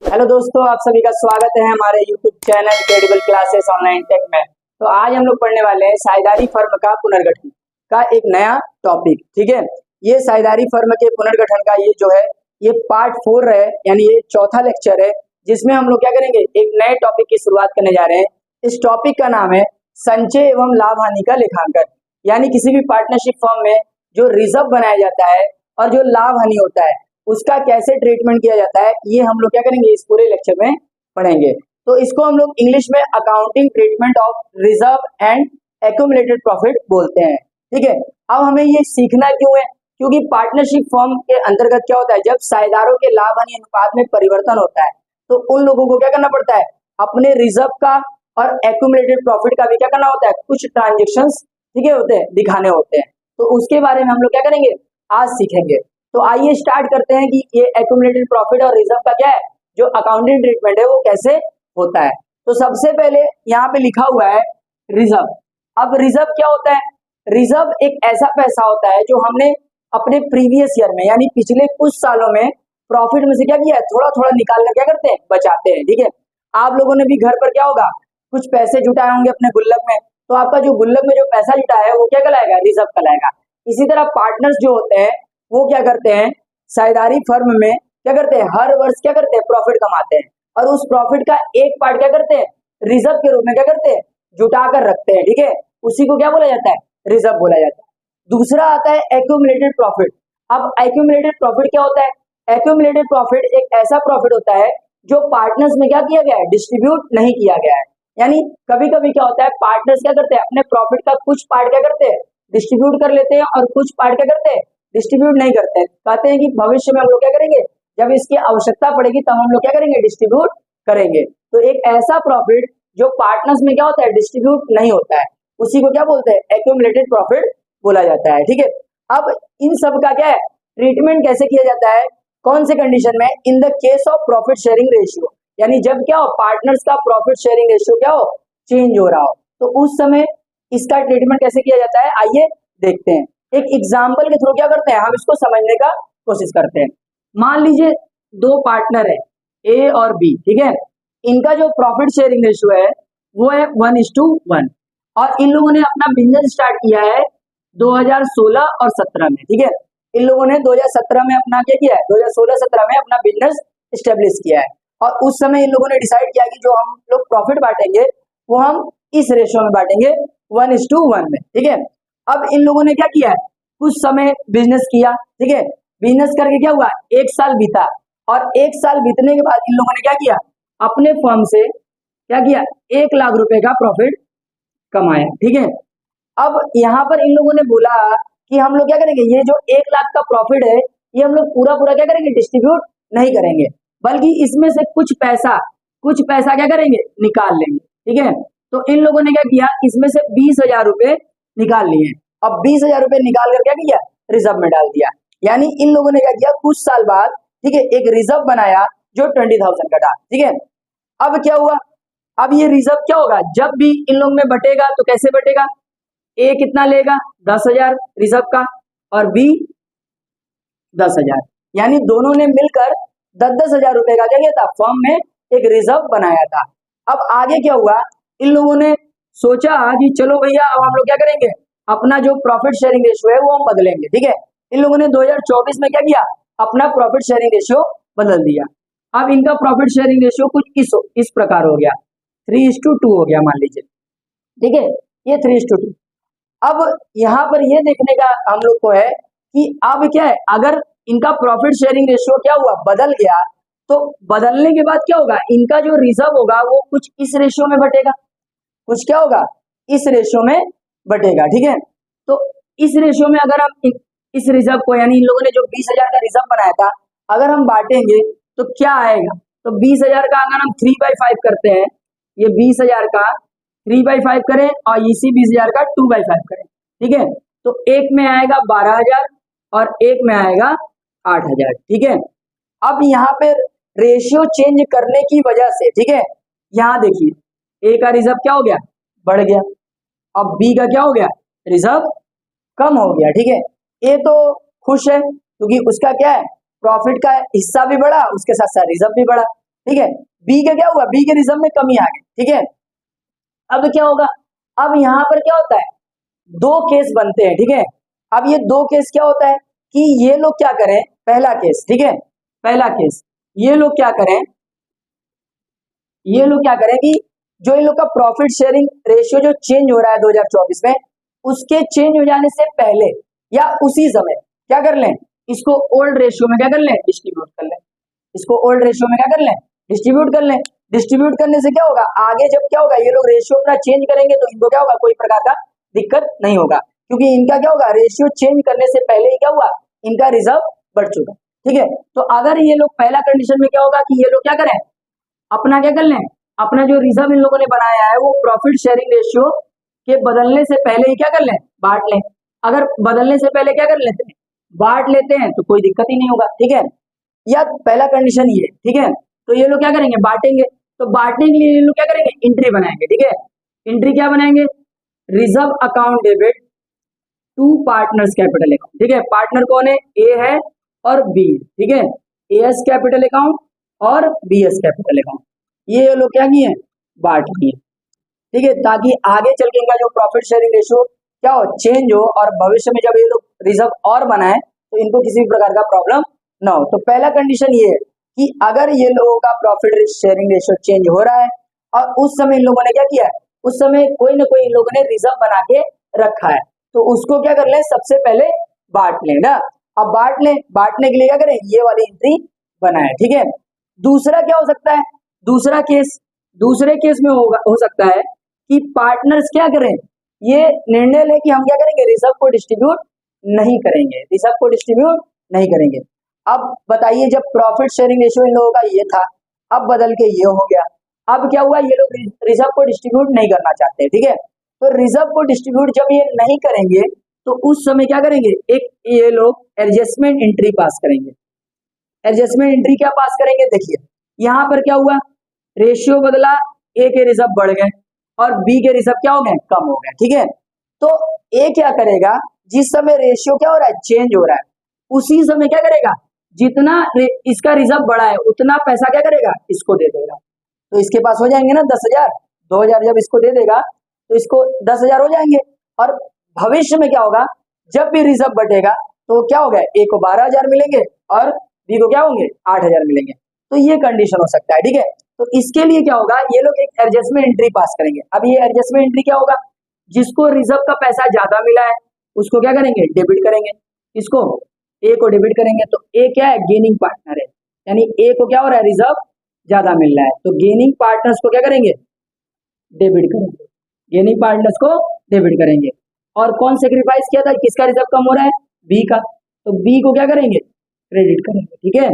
Hello दोस्तों, आप सभी का स्वागत है हमारे YouTube channel credible classes online tech में। तो आज हम लोग पढ़ने वाले हैं साझेदारी फर्म का पुनर्गठन का एक नया टॉपिक। ठीक है, ये साझेदारी फर्म के पुनर्गठन का ये जो है ये पार्ट 4 है, यानी ये चौथा लेक्चर है, जिसमें हम लोग क्या करेंगे, एक नए टॉपिक की शुरुआत करने जा रहे हैं। इस टॉपिक का नाम है संचय एवं लाभ हानि का लेखांकन। यानी किसी भी पार्टनरशिप फर्म में जो रिजर्व बनाया जाता है और जो लाभ हानि होता है उसका कैसे ट्रीटमेंट किया जाता है, ये हम लोग क्या करेंगे इस पूरे लेक्चर में पढ़ेंगे। तो इसको हम लोग इंग्लिश में accounting treatment of reserve and accumulated profit बोलते हैं। ठीक है, अब हमें ये सीखना क्यों है, क्योंकि पार्टनरशिप फर्म के अंतर्गत क्या होता है, जब साझेदारों के लाभ हानि अनुपात में परिवर्तन होता है तो उन लोगों को क्या करना पड़ता है, अपने रिजर्व का और एक्यूमुलेटेड प्रॉफिट का भी क्या करना होता है, कुछ ट्रांजेक्शंस ठीक है होते हैं, दिखाने होते हैं। तो उसके बारे में हम लोग क्या करेंगे, आज सीखेंगे। तो आइए स्टार्ट करते हैं कि ये एक्यूमुलेटेड प्रॉफिट और रिजर्व का क्या है, जो अकाउंटिंग ट्रीटमेंट है वो कैसे होता है। तो सबसे पहले यहाँ पे लिखा हुआ है रिजर्व। अब रिजर्व क्या होता है, रिजर्व एक ऐसा पैसा होता है जो हमने अपने प्रीवियस ईयर में यानी पिछले कुछ सालों में प्रॉफिट में से क्या किया है, थोड़ा थोड़ा निकाल कर क्या करते हैं, बचाते हैं। ठीक है, आप लोगों ने भी घर पर क्या होगा, कुछ पैसे जुटाए होंगे अपने गुल्लक में, तो आपका जो गुल्लक में जो पैसा जुटा है वो क्या कहलाएगा, रिजर्व कहलाएगा। इसी तरह पार्टनर्स जो होते हैं वो क्या करते हैं, साझेदारी फर्म में क्या करते हैं, हर वर्ष क्या करते हैं, प्रॉफिट कमाते हैं और उस प्रॉफिट का एक पार्ट क्या करते हैं, रिजर्व के रूप में क्या करते हैं, जुटा कर रखते हैं। ठीक है, उसी को क्या बोला जाता है, रिजर्व बोला जाता है। दूसरा आता है एक्यूमुलेटेड प्रॉफिट। अब एक्यूमुलेटेड प्रॉफिट क्या होता है, एक्यूमुलेटेड प्रॉफिट एक ऐसा प्रॉफिट होता है जो पार्टनर्स में क्या किया गया है, डिस्ट्रीब्यूट नहीं किया गया है। यानी कभी कभी क्या होता है, पार्टनर्स क्या करते हैं, अपने प्रॉफिट का कुछ पार्ट क्या करते हैं, डिस्ट्रीब्यूट कर लेते हैं और कुछ पार्ट क्या करते हैं, डिस्ट्रीब्यूट नहीं करते हैं। कहते हैं कि भविष्य में हम लोग क्या करेंगे, जब इसकी आवश्यकता पड़ेगी तब हम लोग क्या करेंगे, डिस्ट्रीब्यूट करेंगे। तो एक ऐसा प्रॉफिट जो पार्टनर्स में क्या होता है, डिस्ट्रीब्यूट नहीं होता है, उसी को क्या बोलते हैं, एक्यूमुलेटेड प्रॉफिट बोला जाता है। ठीक है, अब इन सब का क्या है, ट्रीटमेंट कैसे किया जाता है, कौन से कंडीशन में, in the case of profit sharing ratio. यानी जब क्या हो, पार्टनर्स का प्रॉफिट शेयरिंग रेशियो क्या हो, चेंज हो रहा हो, तो उस समय इसका ट्रीटमेंट कैसे किया जाता है, आइए देखते हैं। एक एग्जाम्पल के थ्रू क्या करते हैं, हम इसको समझने का कोशिश करते हैं। मान लीजिए दो पार्टनर है ए और बी। ठीक है, इनका जो प्रॉफिट शेयरिंग रेशियो है वो है 1:1 और इन लोगों ने अपना बिजनेस स्टार्ट किया है 2016 और 17 में। ठीक है, इन लोगों ने 2017 में अपना क्या किया है, 2016-17 में अपना बिजनेस स्टेब्लिश किया है और उस समय इन लोगों ने डिसाइड किया कि जो हम लोग प्रॉफिट बांटेंगे वो हम इस रेशियो में बांटेंगे, 1:1 में। ठीक है, अब इन लोगों ने क्या किया है, कुछ समय बिजनेस किया। ठीक है, बिजनेस करके क्या हुआ, एक साल बीता और एक साल बीतने के बाद इन लोगों ने क्या किया, अपने फर्म से क्या किया, 1 लाख रुपए का प्रॉफिट कमाया। ठीक है, अब यहाँ पर इन लोगों ने बोला कि हम लोग क्या करेंगे, ये जो 1 लाख का प्रॉफिट है ये हम लोग पूरा पूरा क्या करेंगे, डिस्ट्रीब्यूट नहीं करेंगे, बल्कि इसमें से कुछ पैसा क्या करेंगे, निकाल लेंगे। ठीक है, तो इन लोगों ने क्या किया, इसमें से 20,000 रुपए निकाल लिए। अब 20,000 रुपए निकाल कर क्या किया, रिजर्व में डाल दिया। यानी इन लोगों ने क्या किया, कुछ साल बाद ठीक है एक रिजर्व बनाया जो 20,000 का था। ठीक है, अब क्या हुआ, अब ये रिजर्व क्या होगा, जब भी इन लोग में बटेगा तो कैसे बटेगा, ए कितना लेगा, 10,000 रिजर्व का और बी 10,000, यानी दोनों ने मिलकर 10,000 रुपए का क्या किया था, फर्म में एक रिजर्व बनाया था। अब आगे क्या हुआ, इन लोगों ने सोचा कि चलो भैया अब हम लोग क्या करेंगे, अपना जो प्रॉफिट शेयरिंग रेशियो है वो हम बदलेंगे। ठीक है, इन लोगों ने 2024 में क्या किया, अपना प्रॉफिट शेयरिंग रेशियो बदल दिया। अब इनका प्रॉफिट शेयरिंग रेशियो कुछ इस प्रकार हो गया, 3:2 हो गया मान लीजिए। ठीक है, ये 3:2। अब यहाँ पर ये देखने का हम लोग को है कि अब क्या है, अगर इनका प्रॉफिट शेयरिंग रेशियो क्या हुआ, बदल गया, तो बदलने के बाद क्या होगा, इनका जो रिजर्व होगा वो कुछ इस रेशियो में बटेगा, कुछ क्या होगा, इस रेशियो में बटेगा। ठीक है, तो इस रेशियो में अगर हम इस रिजर्व को, यानी इन लोगों ने जो 20,000 का रिजर्व बनाया था, अगर हम बांटेंगे तो क्या आएगा, तो 20,000 का अगर हम 3/5 करते हैं, ये 20,000 का 3/5 करें और इसी 20,000 का 2/5 करें। ठीक है, तो एक में आएगा 12,000 और एक में आएगा 8,000। ठीक है, अब यहाँ पे रेशियो चेंज करने की वजह से, ठीक है, यहाँ देखिए ए का रिजर्व क्या हो गया, बढ़ गया, अब बी का क्या हो गया, रिजर्व कम हो गया। ठीक है, ए तो खुश है क्योंकि उसका क्या है, प्रॉफिट का हिस्सा भी बढ़ा, उसके साथ साथ रिजर्व भी बढ़ा। ठीक है। बी का क्या हुआ, बी के रिजर्व में कमी आ गई, ठीक है। अब क्या होगा, अब यहाँ पर क्या होता है, दो केस बनते हैं, ठीक है। अब ये दो केस क्या होता है कि ये लोग क्या करें, पहला केस, ठीक है, पहला केस, ये लोग क्या करें, ये लोग क्या करें कि जो इन लोग का प्रॉफिट शेयरिंग रेशियो जो चेंज हो रहा है 2024 में, उसके चेंज हो जाने से पहले या उसी समय क्या कर लें, इसको ओल्ड रेशियो में क्या कर लें, डिस्ट्रीब्यूट कर लें, इसको ओल्ड रेशियो में क्या कर लें, डिस्ट्रीब्यूट कर लें। डिस्ट्रीब्यूट करने से क्या होगा, आगे जब क्या होगा, ये लोग रेशियो अपना चेंज करेंगे तो इनको क्या होगा, कोई प्रकार का दिक्कत नहीं होगा, क्योंकि इनका क्या होगा, रेशियो चेंज करने से पहले ही क्या हुआ, इनका रिजर्व बढ़ चुका, ठीक है। तो अगर ये लोग पहला कंडीशन में क्या होगा कि ये लोग क्या करें, अपना क्या कर लें, अपना जो रिजर्व इन लोगों ने बनाया है वो प्रॉफिट शेयरिंग रेशियो के बदलने से पहले ही क्या कर लें, बांट लें। अगर बदलने से पहले क्या कर लेते हैं, बांट लेते हैं तो कोई दिक्कत ही नहीं होगा, ठीक है। या पहला कंडीशन ये, ठीक है। तो ये लोग क्या करेंगे, बांटेंगे, तो बांटने के लिए ये लोग क्या करेंगे, एंट्री बनाएंगे, ठीक है। एंट्री क्या बनाएंगे, reserve account debit to partners capital account, ठीक है। पार्टनर कौन है, ए है और बी, ठीक है। एएस कैपिटल अकाउंट और बीएस कैपिटल अकाउंट, ये लोग क्या किए, बांट लिए, ठीक है, ताकि आगे चल के इनका जो प्रॉफिट शेयरिंग रेशियो क्या हो, चेंज हो, और भविष्य में जब ये लोग रिजर्व और बनाए तो इनको किसी भी प्रकार का प्रॉब्लम ना हो। तो पहला कंडीशन ये है कि अगर ये लोगों का प्रॉफिट शेयरिंग रेशियो चेंज हो रहा है और उस समय इन लोगों ने क्या किया है, उस समय कोई ना कोई इन लोगों ने रिजर्व बना के रखा है, तो उसको क्या कर लें, सबसे पहले बांट लें ना। अब बांट लें, बांटने के लिए क्या करें, ये वाली एंट्री बनाए, ठीक है। दूसरा क्या हो सकता है, दूसरा केस, दूसरे केस में हो सकता है कि पार्टनर्स क्या करें, ये निर्णय लें कि हम क्या करेंगे, रिजर्व को डिस्ट्रीब्यूट नहीं करेंगे, रिजर्व को डिस्ट्रीब्यूट नहीं करेंगे। अब बताइए, जब प्रॉफिट शेयरिंग रेशियो इन लोगों का ये था, अब बदल के ये हो गया, अब क्या हुआ, ये लोग रिजर्व को डिस्ट्रीब्यूट नहीं करना चाहते, ठीक है। तो रिजर्व को डिस्ट्रीब्यूट जब ये नहीं करेंगे तो उस समय क्या करेंगे, एक ये लोग एडजस्टमेंट एंट्री पास करेंगे। एडजस्टमेंट एंट्री क्या पास करेंगे, देखिए यहाँ पर क्या हुआ, रेशियो बदला, ए के रिजर्व बढ़ गए और बी के रिजर्व क्या हो गए, कम हो गए, ठीक है। तो ए क्या करेगा, जिस समय रेशियो क्या हो रहा है, चेंज हो रहा है, उसी समय क्या करेगा, जितना इसका रिजर्व बढ़ा है उतना पैसा क्या करेगा, इसको दे देगा। तो इसके पास हो जाएंगे ना 10,000, 2,000 जब इसको दे देगा तो इसको 10,000 हो जाएंगे। और भविष्य में क्या होगा, जब भी रिजर्व बढ़ेगा तो क्या होगा, ए को 12,000 मिलेंगे और बी को क्या होंगे, 8,000 मिलेंगे। तो ये कंडीशन हो सकता है, ठीक है। तो इसके लिए क्या होगा, ये लोग एक एडजस्टमेंट एंट्री पास करेंगे। अब ये एडजस्टमेंट एंट्री क्या होगा, जिसको रिजर्व का पैसा ज्यादा मिला है उसको क्या करेंगे, डेबिट करेंगे, इसको ए को डेबिट करेंगे। तो ए क्या है, गेनिंग पार्टनर है, यानी ए को क्या हो रहा है, रिजर्व ज्यादा मिल रहा है, तो गेनिंग पार्टनर्स को क्या करेंगे, डेबिट करेंगे, गेनिंग पार्टनर्स को डेबिट करेंगे। और कौन सेक्रीफाइस किया था, किसका रिजर्व कम हो रहा है, बी का, तो बी को क्या करेंगे, क्रेडिट करेंगे, ठीक है।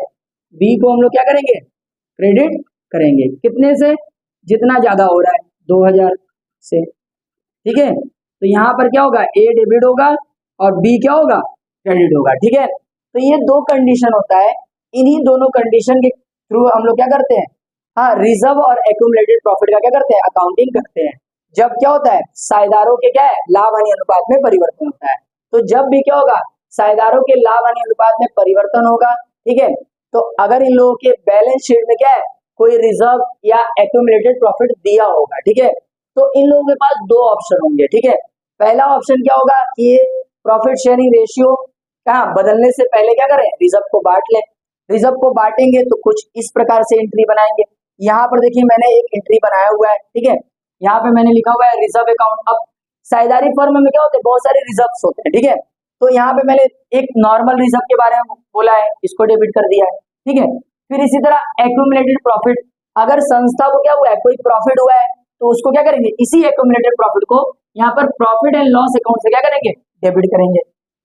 बी को हम लोग क्या करेंगे, क्रेडिट करेंगे, कितने से, जितना ज्यादा हो रहा है 2,000 से, ठीक है। तो यहाँ पर क्या होगा, ए डेबिट होगा और बी क्या होगा, क्रेडिट होगा, ठीक है। तो ये दो कंडीशन होता है, इन्हीं दोनों कंडीशन के थ्रू हम लोग क्या करते हैं, हाँ, रिजर्व और एक्यूमुलेटेड प्रॉफिट का क्या करते हैं, अकाउंटिंग करते हैं। जब क्या होता है, साझेदारों के क्या है, लाभ हानि अनुपात में परिवर्तन होता है। तो जब भी क्या होगा, साझेदारों के लाभ हानि अनुपात में परिवर्तन होगा, ठीक है, तो अगर इन लोगों के बैलेंस शीट में क्या है, कोई रिजर्व या एक्यूमुलेटेड प्रॉफिट दिया होगा, ठीक है, तो इन लोगों के पास दो ऑप्शन होंगे, ठीक है। पहला ऑप्शन क्या होगा कि प्रॉफिट शेयरिंग रेशियो कहाँ बदलने से पहले क्या करें, रिजर्व को बांट लें। रिजर्व को बांटेंगे तो कुछ इस प्रकार से एंट्री बनाएंगे। यहाँ पर देखिए मैंने एक एंट्री बनाया हुआ है, ठीक है, यहाँ पे मैंने लिखा हुआ है रिजर्व अकाउंट। अब साझेदारी फर्म में क्या होते हैं, बहुत सारे रिजर्व होते हैं, ठीक है। तो यहाँ पे मैंने एक नॉर्मल रिजर्व के बारे में बोला है, इसको डेबिट कर दिया है, ठीक है। फिर इसी तरह एक्यूमुलेटेड प्रॉफिट, अगर संस्था को क्या हुआ है, कोई प्रॉफिट हुआ है तो उसको क्या करेंगे, इसी एक्यूमुलेटेड प्रॉफिट को यहाँ पर प्रॉफिट एंड लॉस अकाउंट से क्या करेंगे, डेबिट करेंगे।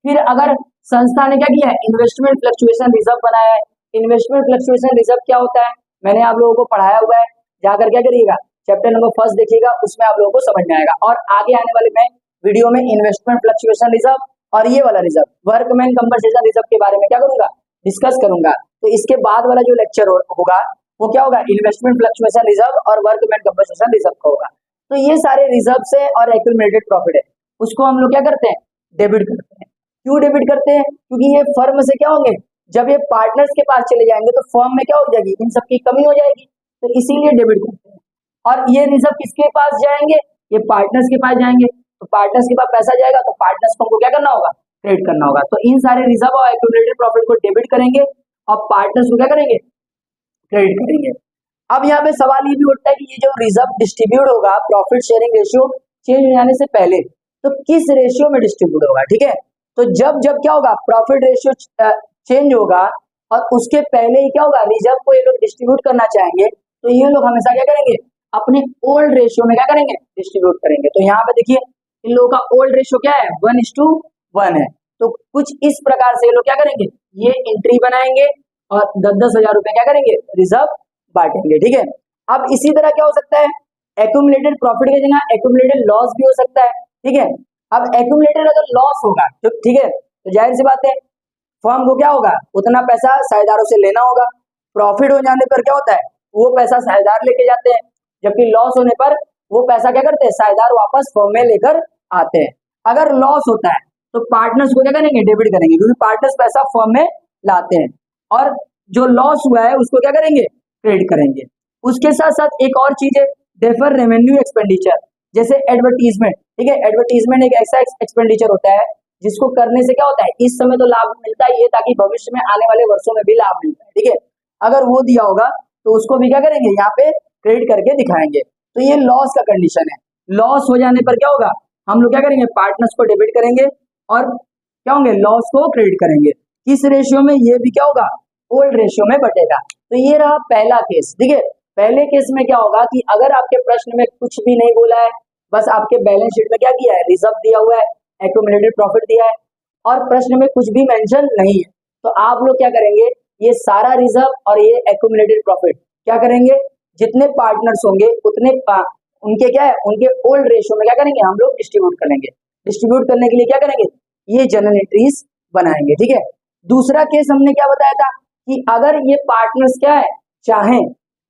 फिर अगर संस्था ने क्या किया है, इन्वेस्टमेंट फ्लक्चुएशन रिजर्व बनाया है। इन्वेस्टमेंट फ्लक्चुएशन रिजर्व क्या होता है, मैंने आप लोगों को पढ़ाया हुआ है, जाकर क्या करिएगा, चैप्टर नंबर 1 देखिएगा, उसमें आप लोगों को समझ में आएगा। और आगे आने वाले में वीडियो में इन्वेस्टमेंट फ्लक्चुएशन रिजर्व और ये वाला रिजर्व वर्कमैन कंपनसेशन रिजर्व के बारे में क्या करूंगा, डिस्कस करूंगा। तो इसके बाद वाला जो लेक्चर होगा वो क्या होगा, इन्वेस्टमेंट फ्लक्चुएशन रिजर्व और वर्कमैन कंपनसेशन रिजर्व का होगा। तो ये सारे रिजर्व से और एक्यूमुलेटेड प्रॉफिट है, उसको हम लोग क्या करते हैं, डेबिट करते हैं। क्यों डेबिट करते हैं, क्योंकि ये फर्म से क्या होंगे, जब ये पार्टनर्स के पास चले जाएंगे तो फर्म में क्या हो जाएगी, इन सबकी कमी हो जाएगी। तो इसीलिए डेबिट करते हैं। और ये रिजर्व किसके पास जाएंगे, ये पार्टनर्स के पास जाएंगे। तो पार्टनर्स के पास पैसा जाएगा तो पार्टनर्स को हमको क्या करना होगा, क्रेडिट करना होगा। तो इन सारे रिजर्व और एक्यूमुलेटेड प्रॉफिट को डेबिट करेंगे और पार्टनर्स को क्या करेंगे, क्रेडिट करेंगे। अब यहाँ पे सवाल ये भी उठता है कि ये जो रिजर्व डिस्ट्रीब्यूट होगा प्रॉफिट शेयरिंग रेशियो चेंज हो जाने से पहले, तो किस रेशियो में डिस्ट्रीब्यूट होगा, ठीक है। तो जब जब क्या होगा, प्रॉफिट रेशियो चेंज होगा और उसके पहले ही क्या होगा, रिजर्व को ये लोग डिस्ट्रीब्यूट करना चाहेंगे, तो ये लोग हमेशा क्या करेंगे, अपने ओल्ड रेशियो में क्या करेंगे, डिस्ट्रीब्यूट करेंगे। तो यहाँ पे देखिए इन लोगों का ओल्ड रेशियो क्या है, 1:1 है। तो कुछ इस प्रकार से ये लोग क्या करेंगे, ये एंट्री बनाएंगे और 10-10 हजार रुपए क्या करेंगे, रिजर्व बांटेंगे, ठीक है। अब इसी तरह क्या हो सकता है, एक्यूमुलेटेड प्रॉफिट की जगह एक्यूमुलेटेड लॉस भी हो सकता है, ठीक है। अब एक्यूमुलेटेड अगर लॉस होगा तो ठीक है, तो जाहिर सी बात है फर्म को क्या होगा, उतना पैसा साझेदारों से लेना होगा। प्रॉफिट हो जाने पर क्या होता है, वो पैसा साझेदार लेके जाते हैं, जबकि लॉस होने पर वो पैसा क्या करते हैं, साझेदार वापस फर्म में लेकर आते हैं। अगर लॉस होता है तो पार्टनर्स को क्या करेंगे, डेबिट करेंगे, क्योंकि पार्टनर्स पैसा फर्म में लाते हैं। और जो लॉस हुआ है उसको क्या करेंगे, क्रेडिट करेंगे। उसके साथ साथ एक और चीज है, डेफर रेवेन्यू एक्सपेंडिचर, जैसे एडवर्टीजमेंट, ठीक है। एडवर्टीजमेंट एक ऐसा एक्सपेंडिचर होता है जिसको करने से क्या होता है, इस समय तो लाभ मिलता ही है, ताकि भविष्य में आने वाले वर्षों में भी लाभ मिलता है, ठीक है। अगर वो दिया होगा तो उसको भी क्या करेंगे, यहाँ पे क्रेडिट करके दिखाएंगे। तो ये लॉस का कंडीशन है। लॉस हो जाने पर क्या होगा, हम लोग क्या करेंगे, पार्टनर्स को डेबिट करेंगे और क्या होंगे, लॉस को क्रेडिट करेंगे। किस रेशियो में, ये भी क्या होगा, ओल्ड रेशियो में बटेगा। तो ये रहा पहला केस, ठीक है। पहले केस में क्या होगा कि अगर आपके प्रश्न में कुछ भी नहीं बोला है, बस आपके बैलेंस शीट में क्या किया है, रिजर्व दिया हुआ है, एक्यूमुलेटेड प्रॉफिट दिया है और प्रश्न में कुछ भी मेंशन नहीं है, तो आप लोग क्या करेंगे, ये सारा रिजर्व और ये एक्यूमुलेटेड प्रॉफिट क्या करेंगे, जितने पार्टनर्स होंगे उतने उनके क्या है, उनके ओल्ड रेशियो में क्या करेंगे, हम लोग डिस्ट्रीब्यूट करेंगे। डिस्ट्रीब्यूट करने के लिए क्या करेंगे, ये जर्नल एंट्रीज बनाएंगे, ठीक है। दूसरा केस हमने क्या बताया था कि अगर ये पार्टनर्स क्या है, चाहें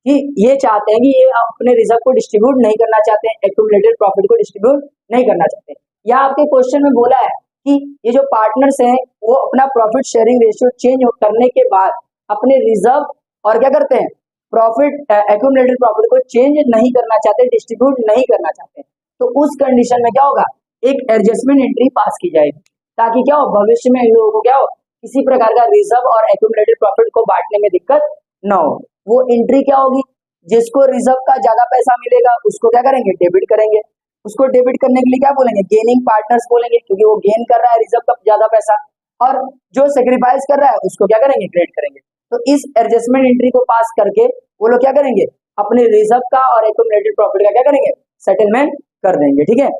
कि ये चाहते हैं कि ये अपने रिजर्व को डिस्ट्रीब्यूट नहीं करना चाहते हैं, एक्यूमुलेटेड प्रॉफिट को डिस्ट्रीब्यूट नहीं करना चाहते, या आपके क्वेश्चन में बोला है कि ये जो पार्टनर्स हैं वो अपना प्रॉफिट शेयरिंग रेशियो चेंज करने के बाद अपने रिजर्व और क्या करते हैं, प्रॉफिट एक्यूमुलेटेड प्रॉफिट को चेंज नहीं करना चाहते, डिस्ट्रीब्यूट नहीं करना चाहते, तो उस कंडीशन में क्या होगा, एक एडजस्टमेंट एंट्री पास की जाएगी, ताकि क्या हो, भविष्य में इन लोगों को क्या हो, किसी प्रकार का रिजर्व और एक्यूमुलेटेड प्रॉफिट को बांटने में दिक्कत न हो। वो एंट्री क्या होगी, जिसको रिजर्व का ज्यादा पैसा मिलेगा उसको क्या करेंगे, डेबिट करेंगे। उसको डेबिट करने के लिए क्या बोलेंगे, गेनिंग पार्टनर्स बोलेंगे, क्योंकि वो गेन कर रहा है रिजर्व का ज्यादा पैसा, और जो सेक्रीफाइस कर रहा है उसको क्या करेंगे, क्रेडिट करेंगे। तो इस एडजस्टमेंट एंट्री को पास करके वो लोग क्या करेंगे, अपने रिजर्व का और एक्यूमुलेटेड प्रॉफिट का क्या करेंगे, सेटलमेंट कर देंगे, ठीक है।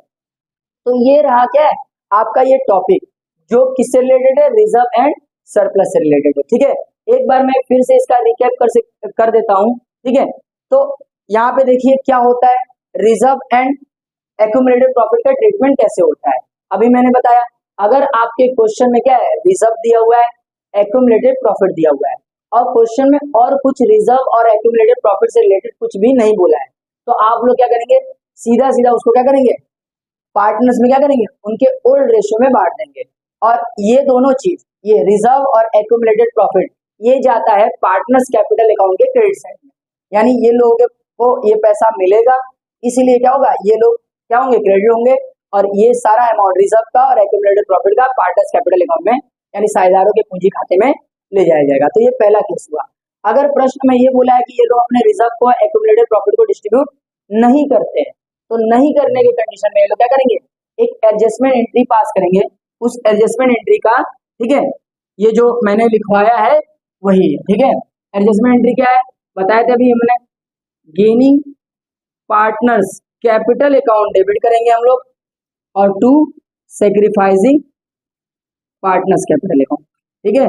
तो ये रहा क्या है आपका ये टॉपिक, जो किससे रिलेटेड है, रिजर्व एंड सरप्लस से रिलेटेड है, ठीक है। एक बार मैं फिर से इसका रिकैप कर देता हूं, ठीक है। तो यहाँ पे देखिए क्या होता है, रिजर्व एंड एक्यूमुलेटेड प्रॉफिट का ट्रीटमेंट कैसे होता है। अभी मैंने बताया, अगर आपके क्वेश्चन में क्या है, रिजर्व दिया हुआ है, एक्यूमुलेटेड प्रॉफिट दिया हुआ है और क्वेश्चन में और कुछ रिजर्व और एक्यूमुलेटेड प्रॉफिट से रिलेटेड कुछ भी नहीं बोला है, तो आप लोग क्या करेंगे, सीधा सीधा उसको क्या करेंगे, पार्टनर्स में क्या करेंगे, उनके ओल्ड रेशियो में बांट देंगे। और ये दोनों चीज, ये रिजर्व और एक्यूमुलेटेड प्रॉफिट, ये जाता है पार्टनर्स कैपिटल अकाउंट के क्रेडिट साइड में, यानी ये लोगों को ये पैसा मिलेगा, इसीलिए क्या होगा, ये लोग क्या होंगे, क्रेडिट होंगे, और ये सारा अमाउंट रिजर्व का और एक्यूमुलेटेड प्रॉफिट का पार्टनर्स कैपिटल अकाउंट में यानी साझेदारों के पूंजी खाते में ले जाया जाएगा। तो ये पहला केस हुआ। अगर प्रश्न में ये बोला है कि ये लोग अपने रिजर्व को एक्यूमुलेटेड प्रॉफिट को डिस्ट्रीब्यूट नहीं करते हैं, तो नहीं करने की कंडीशन में ये लोग क्या करेंगे, एक एडजस्टमेंट एंट्री पास करेंगे। उस एडजस्टमेंट एंट्री का, ठीक है, ये जो मैंने लिखवाया है वही है, ठीक है। एडजस्टमेंट एंट्री क्या है बताया थे अभी हमने, gaining partners capital account debit करेंगे हम लोग, और to sacrificing partners capital account, ठीक है।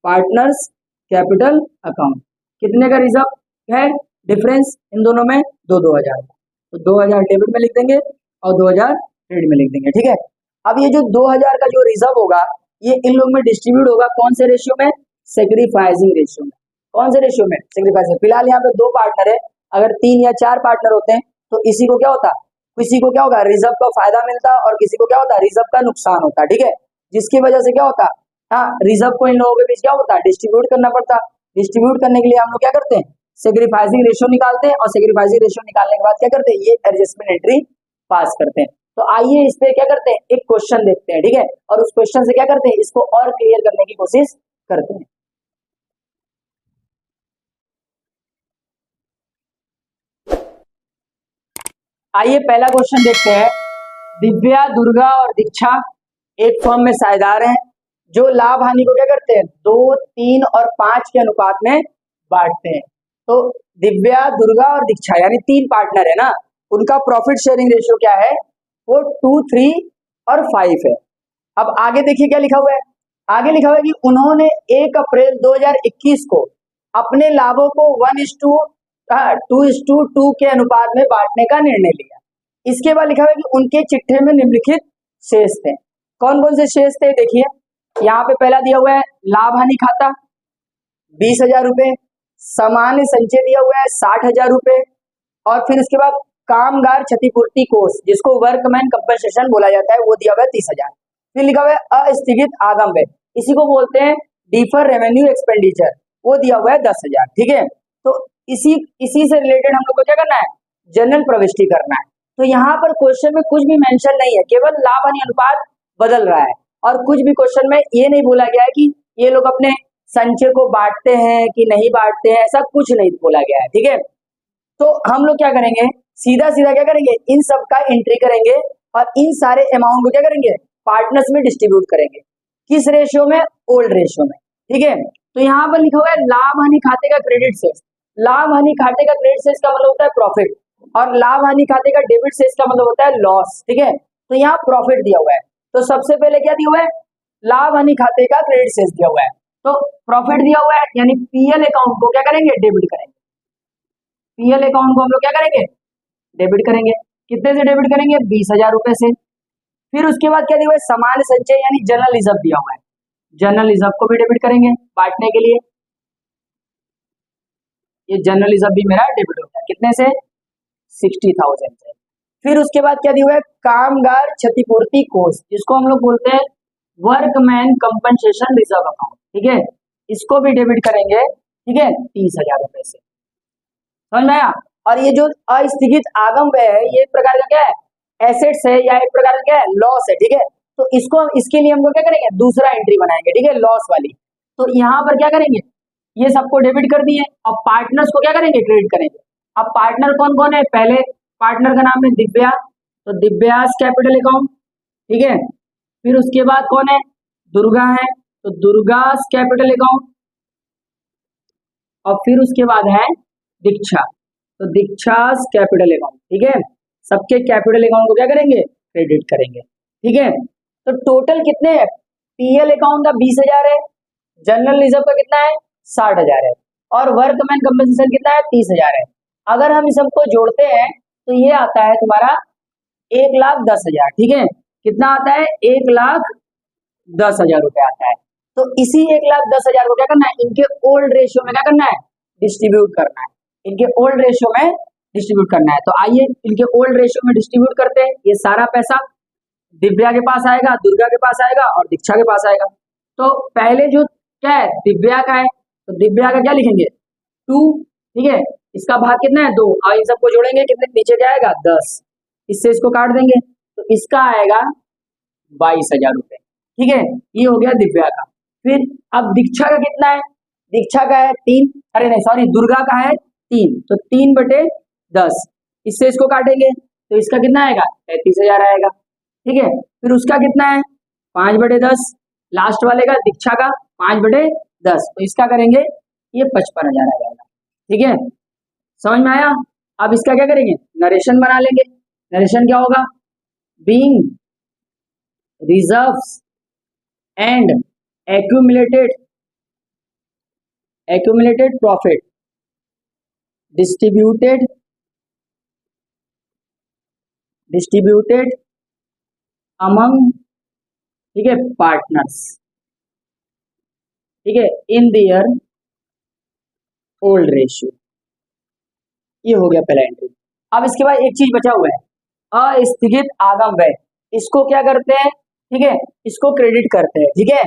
पार्टनर्स कैपिटल अकाउंट कितने का रिजर्व है, डिफरेंस इन दोनों में 2,000, तो 2,000 डेबिट में लिख देंगे और 2,000 क्रेडिट में लिख देंगे, ठीक है। अब ये जो 2,000 का जो रिजर्व होगा ये इन लोगों में डिस्ट्रीब्यूट होगा कौन से रेशियो में, सेक्रीफाइसिंग रेशियो में। कौन से रेशियो में, सेक्रीफाइसिंग। फिलहाल यहाँ पे 2 पार्टनर है, अगर 3 या 4 पार्टनर होते हैं तो इसी को क्या होता, किसी को क्या होगा, रिजर्व का फायदा मिलता और किसी को क्या होता, रिजर्व का नुकसान होता, ठीक है। जिसकी वजह से क्या होता, हाँ, रिजर्व को इन लोगों के बीच क्या होता, डिस्ट्रीब्यूट करना पड़ता। डिस्ट्रीब्यूट करने के लिए हम लोग क्या करते हैं, सेक्रीफाइसिंग रेशियो निकालते हैं और सेक्रीफाइसिंग रेशियो निकालने के बाद क्या करते हैं, ये एडजस्टमेंट एंट्री पास करते हैं। तो आइए इस पे क्या करते हैं, एक क्वेश्चन देखते हैं, ठीक है, और उस क्वेश्चन से क्या करते हैं, इसको और क्लियर करने की कोशिश करते हैं। आइए पहला क्वेश्चन देखते हैं। दिव्या, दुर्गा और दीक्षा एक फर्म में साझेदार हैं जो लाभ हानि को क्या करते हैं, 2, 3 और 5 के अनुपात में बांटते हैं। तो दिव्या, दुर्गा और दीक्षा यानी 3 पार्टनर है ना, उनका प्रॉफिट शेयरिंग रेशियो क्या है, वो 2, 3 और 5 है। अब आगे देखिए क्या लिखा हुआ है, आगे लिखा हुआ है कि उन्होंने 1 अप्रैल 2021 को अपने लाभों को 1:2 के अनुपात में बांटने का निर्णय लिया। इसके बाद लिखा हुआ है कि उनके चिट्ठे में निम्नलिखित शेष थे। कौन कौन से शेष थे, देखिए यहाँ पे पहला दिया हुआ है लाभ हानि खाता 20,000 रुपए, सामान्य संचय दिया हुआ है 60,000 रुपए, और फिर उसके बाद कामगार क्षतिपूर्ति कोष जिसको वर्कमैन कंपनसेशन बोला जाता है वो दिया हुआ है 30,000। फिर लिखा हुआ है अस्थगित आगम व्यय, इसी को बोलते हैं डिफर रेवेन्यू एक्सपेंडिचर, वो दिया हुआ है 10,000। ठीक है, तो इसी से रिलेटेड हम लोग को क्या करना है, जनरल प्रविष्टि करना है। तो यहाँ पर क्वेश्चन में कुछ भी मेंशन नहीं है, केवल लाभ हानि अनुपात बदल रहा है, और कुछ भी क्वेश्चन में ये नहीं बोला गया है कि ये लोग अपने संचय को बांटते हैं कि नहीं बांटते हैं, ऐसा कुछ नहीं बोला गया है। ठीक है, तो हम लोग क्या करेंगे, सीधा सीधा क्या करेंगे, इन सब का एंट्री करेंगे और इन सारे अमाउंट को क्या करेंगे, पार्टनर्स में डिस्ट्रीब्यूट करेंगे। किस रेशियो में, ओल्ड रेशियो में। ठीक है, तो यहाँ पर लिखा हुआ है लाभ हानि खाते का क्रेडिट सेल्स। लाभ हानि खाते का क्रेडिट सेल्स का मतलब होता है प्रॉफिट, और लाभ हानि खाते का डेबिट सेल्स का मतलब होता है लॉस। ठीक है, तो यहाँ प्रॉफिट दिया हुआ है, तो सबसे पहले क्या दिया हुआ है, लाभ हानि खाते का क्रेडिट सेल्स दिया हुआ है, तो प्रॉफिट दिया हुआ है, यानी पीएल अकाउंट को क्या करेंगे, डेबिट करेंगे। पीएल अकाउंट को हम लोग क्या करेंगे, डेबिट करेंगे। कितने से डेबिट करेंगे, 20,000 रुपए से। फिर उसके बाद क्या दिया हुआ है, सामान्य संचय यानी जनरल रिजर्व दिया हुआ है, जनरल रिजर्व को भी डेबिट करेंगे बांटने के लिए। ये जनरल रिजर्व भी मेरा डेबिट होता है, कितने से, 60,000 से। फिर उसके बाद क्या दिया हुआ है, कामगार क्षतिपूर्ति कोष जिसको हम लोग बोलते हैं वर्कमैन कंपनसेशन रिजर्व अकाउंट। ठीक है, इसको भी डेबिट करेंगे। ठीक है, 30,000 रुपए से, समझ में आया। और ये जो अस्थगित आगम व्यय है, ये एक प्रकार का क्या है, एसेट्स है या एक प्रकार का क्या है, लॉस है। ठीक है, तो इसके लिए हम लोग क्या करेंगे, दूसरा एंट्री बनाएंगे। ठीक है, लॉस वाली। तो यहाँ पर क्या करेंगे, ये सबको डेबिट कर दिए, अब पार्टनर्स को क्या करेंगे, क्रेडिट करेंगे। अब पार्टनर कौन कौन है, पहले पार्टनर का नाम है दिव्या, तो दिव्यास कैपिटल अकाउंट। ठीक है, फिर उसके बाद कौन है, दुर्गा है, तो दुर्गास कैपिटल अकाउंट, और फिर उसके बाद है दीक्षा, तो दीक्षास कैपिटल अकाउंट। ठीक है, सबके कैपिटल अकाउंट को क्या करेंगे, क्रेडिट करेंगे। ठीक है, तो टोटल कितने हैं, पीएल अकाउंट का 20,000 है, जनरल रिजर्व का कितना है, 60,000 है, और वर्कमैन कंपनसेशन कितना है, 30,000 है। अगर हम इस सबको जोड़ते हैं तो ये आता है तुम्हारा 1,10,000। ठीक है, कितना आता है, 1,10,000 रुपए आता है। तो इसी 1,10,000 को क्या करना है, इनके ओल्ड रेशियो में क्या करना है, डिस्ट्रीब्यूट करना है, इनके ओल्ड रेशियो में डिस्ट्रीब्यूट करना है। तो आइए इनके ओल्ड रेशियो में डिस्ट्रीब्यूट करते हैं। ये सारा पैसा दिव्या के पास आएगा, दुर्गा के पास आएगा और दीक्षा के पास आएगा। तो पहले जो क्या है, दिव्या का है, तो दिव्या का क्या लिखेंगे, 2। ठीक है, इसका भाग कितना है, 2, और इन सबको जोड़ेंगे कितने, नीचे क्या आएगा, 10, इससे इसको काट देंगे तो इसका आएगा 22,000 रुपए। ठीक है, ये हो गया दिव्या का। फिर अब दीक्षा का कितना है, दीक्षा का है 3, अरे नहीं सॉरी, दुर्गा का है 3, तो 3/10, इससे इसको काटेंगे तो इसका कितना आएगा, 33,000 आएगा। ठीक है, फिर उसका कितना है, 5/10, लास्ट वाले का दीक्षा का 5/10, तो इसका करेंगे ये 55,000 आ जाएगा। ठीक है, समझ में आया। अब इसका क्या करेंगे, नरेशन बना लेंगे। नरेशन क्या होगा, being reserves and accumulated profit distributed among, ठीक है, पार्टनर्स। ठीक है, इन देयर ओल्ड रेशियो। ये हो गया पहला एंट्री। अब इसके बाद एक चीज बचा हुआ है, अस्थगित आगम व्यय, इसको क्या करते हैं, ठीक है, इसको क्रेडिट करते हैं। ठीक है,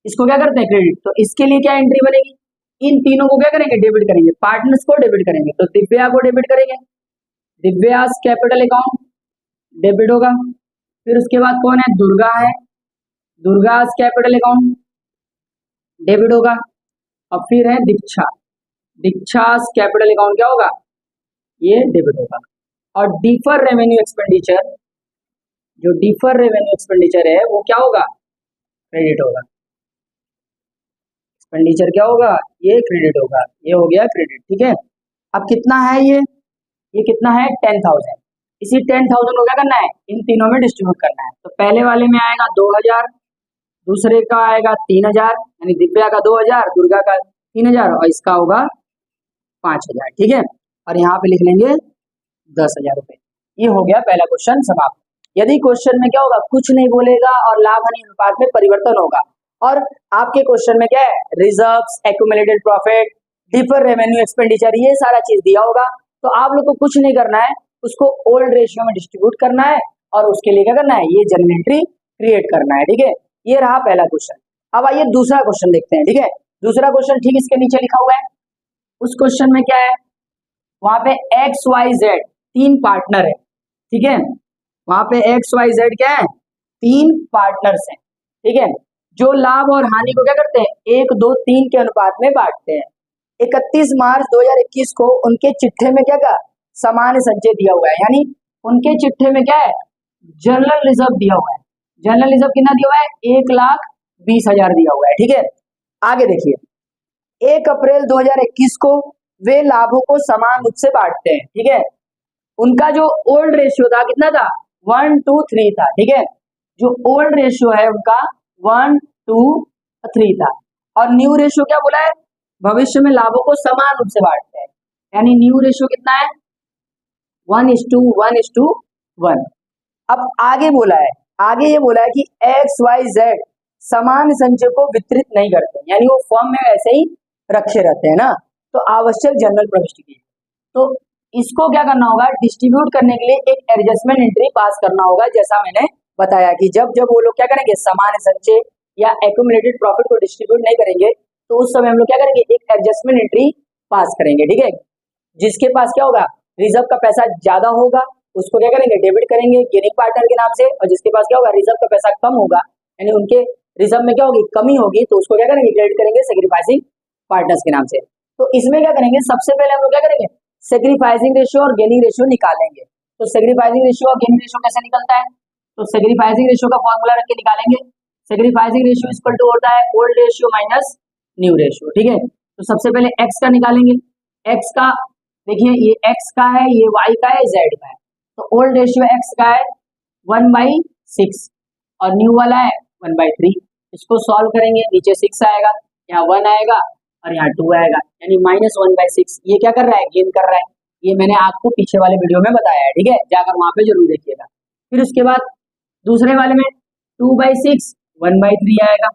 इसको क्या करते हैं, क्रेडिट। तो इसके लिए क्या एंट्री बनेगी, इन तीनों को क्या करेंगे, डेबिट करेंगे, पार्टनर्स को डेबिट करेंगे। तो दिव्या को डेबिट करेंगे, दिव्यास कैपिटल अकाउंट डेबिट होगा। फिर उसके बाद कौन है, दुर्गा है, दुर्गास कैपिटल अकाउंट डेबिट होगा। और फिर है दीक्षा, दीक्षास कैपिटल अकाउंट क्या होगा, ये डेबिट होगा। और डिफर रेवेन्यू एक्सपेंडिचर, जो डिफर रेवेन्यू एक्सपेंडिचर है वो क्या होगा, क्रेडिट होगा। एक्सपेंडिचर क्या होगा, ये क्रेडिट होगा, ये हो गया क्रेडिट, ठीक है। अब कितना है ये कितना है 10,000। इसी 10,000 को क्या करना है, इन तीनों में डिस्ट्रीब्यूट करना है। तो पहले वाले में आएगा 2,000, दूसरे का आएगा 3,000, यानी दिव्या का 2,000, दुर्गा का 3,000 और इसका होगा 5,000, ठीक है। और यहाँ पे लिख लेंगे 10,000 रुपए। ये हो गया पहला क्वेश्चन समाप्त। यदि क्वेश्चन में क्या होगा, कुछ नहीं बोलेगा और लाभ हानि अनुपात में परिवर्तन होगा, और आपके क्वेश्चन में क्या है, reserves, accumulated profit, differ revenue expenditure, ये सारा चीज दिया होगा। तो आप लोग को कुछ नहीं करना है, उसको ओल्ड रेशियो में डिस्ट्रीब्यूट करना है और उसके लिए क्या करना है, ये जर्नल एंट्री क्रिएट करना है, ठीक है। ये रहा पहला क्वेश्चन। अब आइए दूसरा क्वेश्चन देखते हैं, ठीक है। दूसरा क्वेश्चन ठीक इसके नीचे लिखा हुआ है। उस क्वेश्चन में क्या है, वहां पे एक्स वाई जेड तीन पार्टनर है, ठीक है। वहां पे एक्स वाई जेड क्या है, तीन पार्टनर्स हैं, ठीक है। जो लाभ और हानि को क्या करते हैं, 1, 2, 3 के अनुपात में बांटते हैं। 31 मार्च 2021 को उनके चिट्ठे में क्या का सामान्य संचय दिया हुआ है, यानी उनके चिट्ठे में क्या है, जनरल रिजर्व दिया हुआ है। जनरल रिजर्व कितना दिया हुआ है, 1,20,000 दिया हुआ है, ठीक है। आगे देखिए, 1 अप्रैल 2021 को वे लाभों को समान रूप से बांटते हैं, ठीक है। उनका जो ओल्ड रेशियो था कितना था, 1:3 था, ठीक है। जो ओल्ड रेशियो है उनका 1:3 था। और न्यू रेशियो क्या बोला है, भविष्य में लाभों को समान रूप से बांटते हैं, यानी न्यू रेशियो कितना है, 1:1:1। अब आगे बोला है, आगे ये बोला है कि एक्स वाई जेड समान संचय को वितरित नहीं करते, यानी वो फॉर्म में ऐसे ही रखे रहते हैं ना, तो आवश्यक जनरल प्रविष्टि की। तो इसको क्या करना होगा, डिस्ट्रीब्यूट करने के लिए एक एडजस्टमेंट एंट्री पास करना होगा, जैसा मैंने बताया कि जब जब वो लोग क्या करेंगे, समान संचय या एक्यूमुलेटेड प्रॉफिट को डिस्ट्रीब्यूट नहीं करेंगे, तो उस समय हम लोग क्या करेंगे, एक एडजस्टमेंट एंट्री पास करेंगे, ठीक है। जिसके पास क्या होगा, रिजर्व का पैसा ज्यादा होगा, उसको क्या करेंगे, डेबिट करेंगे गेनिंग पार्टनर के नाम से। और जिसके पास क्या होगा, रिजर्व का पैसा कम होगा, यानी उनके रिजर्व में क्या होगी, कमी होगी, तो उसको क्या करेंगे, क्रेडिट करेंगे सेक्रीफाइसिंग पार्टनर्स के नाम से। तो इसमें क्या करेंगे, सबसे पहले हम लोग क्या करेंगे, सेक्रीफाइसिंग रेशियो और गेनिंग रेशियो निकालेंगे। तो सेक्रीफाइसिंग रेशियो और गेनिंग रेशियो कैसे निकलता है, तो सेक्रीफाइसिंग रेशियो का फॉर्मूला रख के निकालेंगे। सेक्रीफाइसिंग रेशियो इक्वल टू होता है old ratio minus new ratio, ठीक है। तो सबसे पहले एक्स का निकालेंगे, एक्स का देखिए, ये एक्स का है, ये वाई का है, जेड का है। तो ओल्ड रेशियो एक्स का है 1/6 और न्यू वाला है 1/3। इसको सॉल्व करेंगे, नीचे 6 आएगा, यहाँ 1 आएगा और यहाँ 2 आएगा, यानी -1/6। ये क्या कर रहा है, गेन कर रहा है। ये मैंने आपको पीछे वाले वीडियो में बताया है, ठीक है, जाकर वहां पे जरूर देखिएगा। फिर उसके बाद दूसरे वाले में 2/6 1/3 आएगा,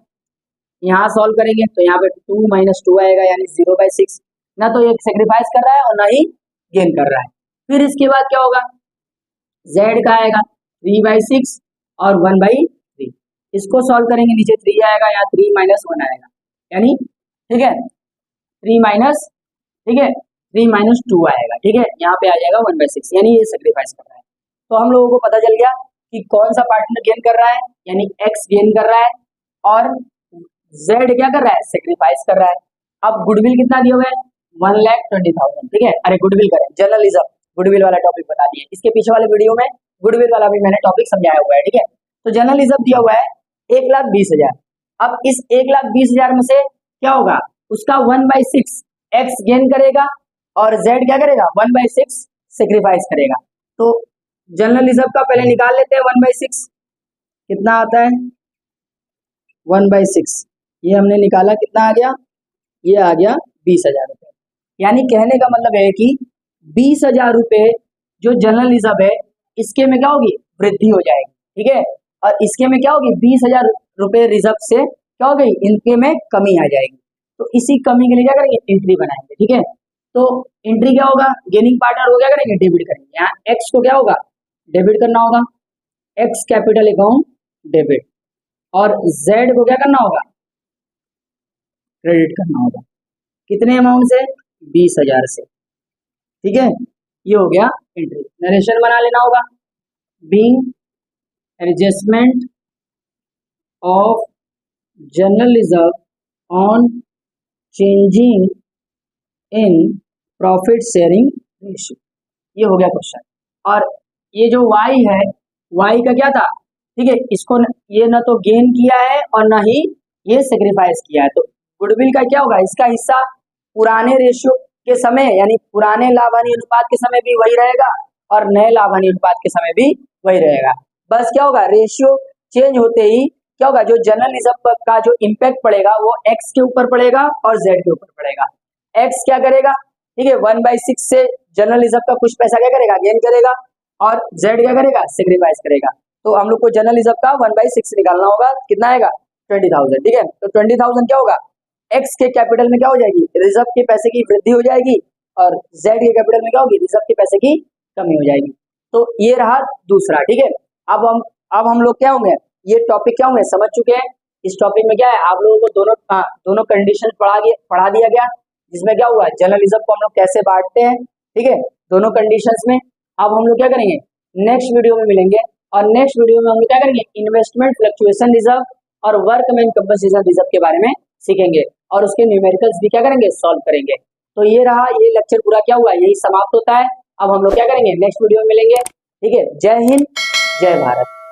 यहाँ सॉल्व करेंगे तो यहाँ पे 2 - 2 आएगा, यानी 0/6। ना तो ये सेक्रीफाइस कर रहा है और ना ही गेन कर रहा है। फिर इसके बाद क्या होगा, z का आएगा 3/6 और 1/3। इसको सॉल्व करेंगे, नीचे 3 आएगा, यहाँ 3 - 1 आएगा, यानी ठीक है 3 माइनस, ठीक है 3 - 2 आएगा, ठीक है। यहाँ पे आ जाएगा 1/6, यानी ये सेक्रीफाइस कर रहा है। तो हम लोगों को पता चल गया कि कौन सा पार्टनर गेन कर रहा है, यानी x गेन कर रहा है और z क्या कर रहा है, सेक्रीफाइस कर रहा है। अब गुडविल कितना दिया हुआ है, 1,20,000, ठीक है। अरे गुडविल करें, जर्नलिज्म गुडविल वाला टॉपिक बता दिए, इसके पीछे वाले वीडियो में गुडविल वाला भी मैंने टॉपिक समझाया हुआ है, ठीक है। तो जर्नलिज्म दिया हुआ है 1,20,000। अब इस 1,20,000 में से क्या होगा, उसका 1/6 एक्स गेन करेगा और जेड क्या करेगा, 1/6 सेक्रीफाइस करेगा। तो जर्नलिज्म का पहले निकाल लेते हैं, 1/6 कितना आता है, 1/6 ये हमने निकाला, कितना आ गया, ये आ गया 20,000 रुपए। यानी कहने का मतलब है कि 20,000 रुपए जो जनरल रिजर्व है, इसके में क्या होगी, वृद्धि हो जाएगी, ठीक है। और इसके में क्या होगी, 20,000 रुपए रिजर्व से क्या हो गई, इनके में कमी आ जाएगी। तो इसी कमी के लिए क्या करेंगे, एंट्री बनाएंगे, ठीक है। तो एंट्री क्या होगा, गेनिंग पार्टनर को क्या करेंगे, डेबिट करेंगे। यहाँ एक्स को क्या होगा, डेबिट करना होगा, एक्स कैपिटल अकाउंट डेबिट, और जेड को क्या करना होगा, क्रेडिट करना होगा। कितने अमाउंट से? 20,000 से। ठीक है, ये हो गया एंट्री। नरेशन बना लेना होगा, being adjustment of general reserve on changing in profit sharing ratio. ये हो गया क्वेश्चन। और ये जो y है, y का क्या था? ठीक है, इसको ये ना तो गेन किया है और ना ही ये सेक्रीफाइस किया है, तो गुडविल का क्या होगा? इसका हिस्सा पुराने रेशियो के समय यानी पुराने लाभ हानि अनुपात के समय भी वही रहेगा और नए लाभ हानि अनुपात के समय भी वही रहेगा। बस क्या होगा, रेशियो चेंज होते ही क्या होगा, जो जनरल रिजर्व का जो इम्पैक्ट पड़ेगा वो x के ऊपर पड़ेगा और z के ऊपर पड़ेगा। x क्या करेगा? ठीक है, 1/6 से जनरल रिजर्व का कुछ पैसा क्या करेगा? गेन करेगा। और z क्या करेगा? सेक्रीफाइस करेगा। तो हम लोग को जनरल रिजर्व का 1/6 निकालना होगा, कितना आएगा? 20,000। ठीक है, तो 20,000 क्या होगा? x के कैपिटल में क्या हो जाएगी? रिजर्व के पैसे की वृद्धि हो जाएगी और z के कैपिटल में क्या होगी? रिजर्व के पैसे की कमी हो जाएगी। तो ये रहा दूसरा। ठीक है, अब हम लोग क्या होंगे, ये टॉपिक क्या होंगे समझ चुके हैं। इस टॉपिक में क्या है, आप लोगों को दोनों कंडीशन पढ़ा दिया गया, जिसमें क्या हुआ, जनरल रिजर्व को हम लोग कैसे बांटते हैं। ठीक है, दोनों कंडीशंस में। अब हम लोग क्या करेंगे, नेक्स्ट वीडियो में मिलेंगे और नेक्स्ट वीडियो में हम लोग क्या करेंगे, इन्वेस्टमेंट फ्लक्चुएशन रिजर्व और वर्कमैन कंपनसेशन रिजर्व के बारे में सीखेंगे और उसके न्यूमेरिकल्स भी क्या करेंगे, सॉल्व करेंगे। तो ये रहा, ये लेक्चर पूरा क्या हुआ, यही समाप्त होता है। अब हम लोग क्या करेंगे, नेक्स्ट वीडियो में मिलेंगे। ठीक है, जय हिंद, जय भारत।